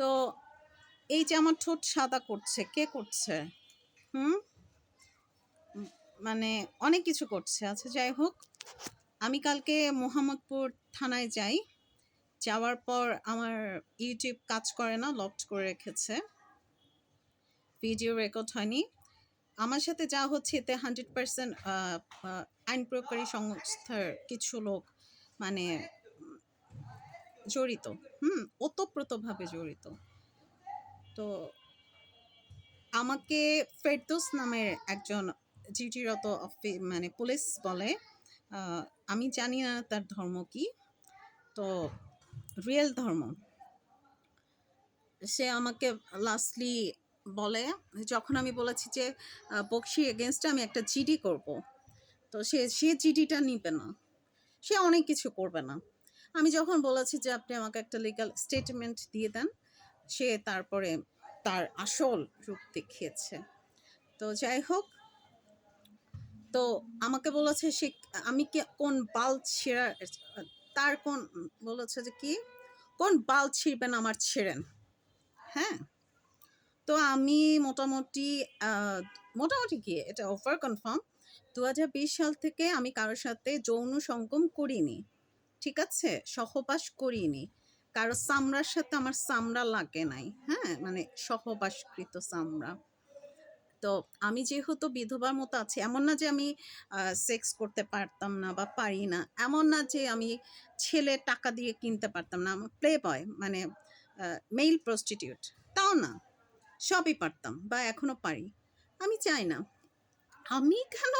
তো এই যে আমার ঠোঁট সাদা করছে, কে করছে? হুম? মানে অনেক কিছু করছে। আচ্ছা যাই হোক, আমি কালকে মোহাম্মদপুর থানায় যাই। যাওয়ার পর আমার ইউটিউব কাজ করে না, লকড করে রেখেছে। ভিডিও রেকর্ড হয়নি। আমার সাথে যা হচ্ছে এতে 100% আইন প্রয়োগকারী সংস্থার কিছু লোক মানে জড়িত। ওতপ্রোতভাবে জড়িত। তো আমাকে ফেরদৌস নামের একজন ডিউটিরত মানে পুলিশ বলে, আমি জানি না তার ধর্ম কি, তো রিয়েল ধর্ম। সে আমাকে লাস্টলি বলে, যখন আমি বলেছি যে বকশির এগেনস্টে আমি একটা জিডি করব, তো সে জিডিটা নিবে না, সে অনেক কিছু করবে না। আমি যখন বলেছি যে আপনি আমাকে একটা লিগ্যাল স্টেটমেন্ট দিয়ে দেন, সে তারপরে তার আসল রূপ দেখিয়েছে। তো যাই হোক, তো আমাকে বলেছে সে আমি কি কোন বাল ছিঁড়া, তার কোন বলেছে যে কি কোন বাল ছিঁড়বেন আমার ছিঁড়েন। হ্যাঁ, তো আমি মোটামুটি কি এটা ওভার কনফার্ম 2020 সাল থেকে আমি কারোর সাথে যৌন সঙ্গম করিনি, ঠিক আছে, সহবাস করিনি, কারো চামড়ার সাথে আমার চামড়া লাগে নাই। হ্যাঁ, মানে সহবাসকৃত চামড়া। তো আমি যেহেতু বিধবার মতো আছি, এমন না যে আমি সেক্স করতে পারতাম না বা পারি না, এমন না যে আমি ছেলে টাকা দিয়ে কিনতে পারতাম না, প্লে বয় মানে মেল প্রস্টিটিউট, তাও না, সবই পারতাম বা এখনো পারি। আমি চাই না, আমি কেন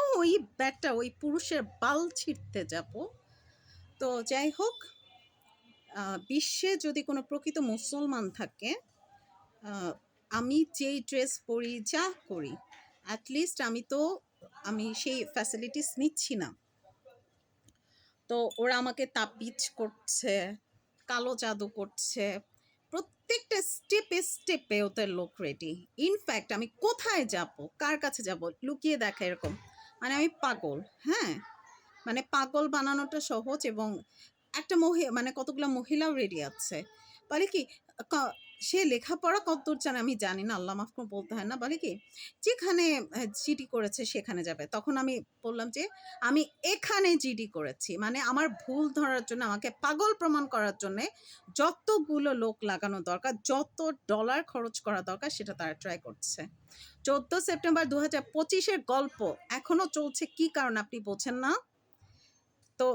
ওই পুরুষের বাল ছিঁড়তে যাব। তো যাই হোক, বিশ্বে যদি কোনো প্রকৃত মুসলমান থাকে, আমি যেই ড্রেস পরি যা করি, অ্যাটলিস্ট আমি সেই ফ্যাসিলিটিস নিচ্ছি না। তো ওরা আমাকে তাবিজ করছে, কালো জাদু করছে, প্রত্যেকটা স্টেপে স্টেপে ওদের লোক রেডি। ইনফ্যাক্ট আমি কোথায় যাব, কার কাছে যাব, লুকিয়ে দেখা এরকম, মানে আমি পাগল। হ্যাঁ, মানে পাগল বানানোটা সহজ, এবং একটা মানে কতগুলো মহিলাও রেডি আছে। বলে কি সে লেখাপড়া কতদূর জানে আমি জানি না, আল্লাহ মাফ করে বলতে হয় না, বলে কি যেখানে জিডি করেছে সেখানে যাবে। তখন আমি বললাম যে আমি এখানে জিডি করেছি, মানে আমার ভুল ধরার জন্য, আমাকে পাগল প্রমাণ করার জন্য যতগুলো লোক লাগানো দরকার, যত ডলার খরচ করা দরকার, সেটা তারা ট্রাই করছে। 14 সেপ্টেম্বর 2025-এর গল্প এখনো চলছে, কি কারণ আপনি বোঝেন না? তো